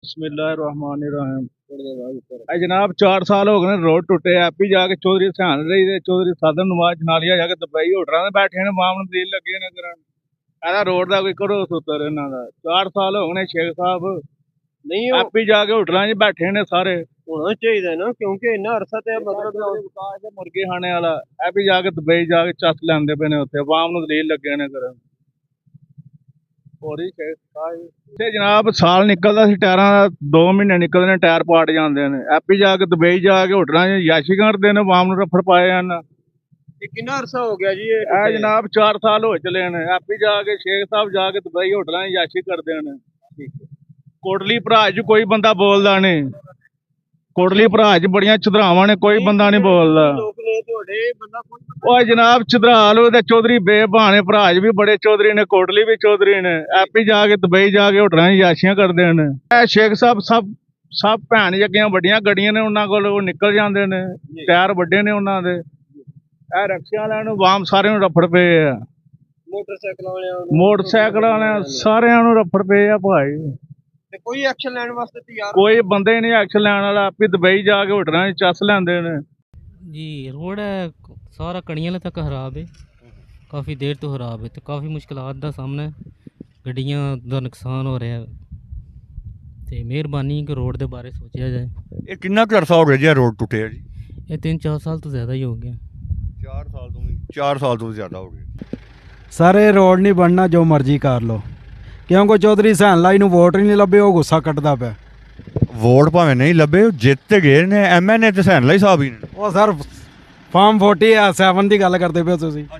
बिस्मिल्लाहिर्रहमानिर्रहीम। जनाब 4 साल हो गए रोड टुटे एपी जाके चौधरी सहान रही ते चौधरी साधन नवाज जनालिया जाके दुबई होटलों में बैठे ने मामन दलील लगे ने करन रोड का कोई करो सूत्र इन्हों का 4 साल हो गए शेख साहब नहीं एपी जाके होटलों में बैठे ने सारे होना चाहिए ना क्योंकि इन्ना अरसा ते मतलब मुर्गे खाने वाला एपी जाके दुबई जाके चस लैंदे पे ने उत्थे आवाम नूं दलील लगे ने करन ਇੱਥੇ ਜਨਾਬ ਸਾਲ ਨਿਕਲਦਾ ਸੀ ਟਾਇਰਾਂ ਦਾ 2 ਮਹੀਨੇ ਨਿਕਲਦੇ ਨੇ ਟਾਇਰ ਪਾਟ ਜਾਂਦੇ ਨੇ ਐਪੀ ਜਾ ਕੇ ਦੁਬਈ ਜਾ ਕੇ ਹੋਟਲਾਂ 'ਚ ਯਾਸ਼ੀ ਕਰਦੇ ਨੇ ਆਵਾਮ ਨੂੰ ਰਫੜ ਪਾਏ ਹਨ। ये कितना अरसा हो गया जी ये ਇਹ ਜਨਾਬ 4 ਸਾਲ ਹੋ ਚਲੇ ਨੇ ਐਪੀ ਜਾ ਕੇ ਸ਼ੇਖ ਸਾਹਿਬ ਜਾ ਕੇ ਦੁਬਈ ਹੋਟਲਾਂ 'ਚ ਯਾਸ਼ੀ ਕਰਦੇ ਨੇ। ਕੋਟਲੀ ਭਰਾ 'ਚ ਕੋਈ ਬੰਦਾ ਬੋਲਦਾ ਨਹੀਂ ਕੋਟਲੀ ਭਰਾ 'ਚ ਬੜੀਆਂ ਚੁਧਰਾਵਾਂ ਨੇ ਕੋਈ ਬੰਦਾ ਨਹੀਂ ਬੋਲਦਾ। लोग ने थोड़े बंदा कोई ਉਹ ਜਨਾਬ ਚੁਧਰਾਲ ਉਹਦੇ ਚੌਧਰੀ ਬੇਬਾਨੇ ਭਰਾ 'ਚ ਵੀ ਬੜੇ ਚੌਧਰੀ ਨੇ ਕੋਟਲੀ ਵੀ ਚੌਧਰੀ ਨੇ ਐਪੀ ਜਾ ਕੇ ਦੁਬਈ ਜਾ ਕੇ ਹੋਟਲਾਂ 'ਚ ਯਾਸ਼ੀਆਂ ਕਰਦੇ ਨੇ। ਇਹ ਸ਼ੇਖ ਸਾਹਿਬ ਸਭ ਭੈਣ ਜੱਗੀਆਂ ਵੱਡੀਆਂ ਗੱਡੀਆਂ ਨੇ ਉਹਨਾਂ ਕੋਲ ਉਹ ਨਿਕਲ ਜਾਂਦੇ ਨੇ ਟਾਇਰ ਵੱਡੇ ਨੇ ਉਹਨਾਂ ਦੇ ਇਹ ਰਕਸ਼ਿਆਂ ਵਾਲਿਆਂ ਨੂੰ ਆਵਾਮ ਸਾਰਿਆਂ ਨੂੰ ਰਫੜ ਪਏ ਆ ਮੋਟਰਸਾਈਕਲ ਵਾਲਿਆਂ ਸਾਰਿਆਂ ਨੂੰ ਰਫੜ ਪਏ ਆ ਭਾਈ ਤੇ ਕੋਈ ਐਕਸ਼ਨ ਲੈਣ ਵਾਸਤੇ ਤਿਆਰ ਕੋਈ ਬੰਦੇ ਨਹੀਂ ਐਕਸ਼ਨ ਲੈਣ ਵਾਲਾ ਆਪੇ ਦੁਬਈ ਜਾ ਕੇ ਹੋਟਲਾਂ 'ਚ ਚੱਸ ਲੈਂਦੇ ਨੇ। जी रोड है सारा कड़ियां तक खराब है काफ़ी देर तो खराब है तो काफ़ी मुश्किलात का सामना है गड्डियां का नुकसान हो रहा है तो मेहरबानी कि रोड के बारे सोचा जाए। ਇਹ ਕਿੰਨਾ ਕੁ ਅਰਸਾ ਹੋ ਗਿਆ ਜੀ ਇਹ ਰੋਡ ਟੁੱਟਿਆ ਜੀ? ये 3-4 साल तो ज़्यादा ही हो गया। 4 ਸਾਲ ਤੋਂ ਵੀ 4 ਸਾਲ ਤੋਂ ਵੀ ਜ਼ਿਆਦਾ ਹੋ ਗਏ। ਸਾਰੇ ਰੋਡ ਨਹੀਂ ਬਣਨਾ ਜੋ ਮਰਜ਼ੀ ਕਰ ਲਓ ਕਿਉਂਕਿ ਚੌਧਰੀ ਸਹਿਣ ਲਾਈ ਨੂੰ ਵੋਟ ਹੀ ਨਹੀਂ ਲੱਭੇ ਉਹ ਗੁੱਸਾ ਕੱਢਦਾ ਪਿਆ। ਵੋਟ ਭਾਵੇਂ ਨਹੀਂ ਲੱਭੇ ਉਹ ਜਿੱਤ ਤੇ ਗਏ ਨੇ ਐਮਐਨਏ ਤੇ ਸੈਨ ਲਈ ਸਾਹਿਬ ਹੀ ਨੇ। ਉਹ ਸਰ ਫਾਰਮ 47 ਦੀ ਗੱਲ ਕਰਦੇ ਪਏ ਤੁਸੀਂ।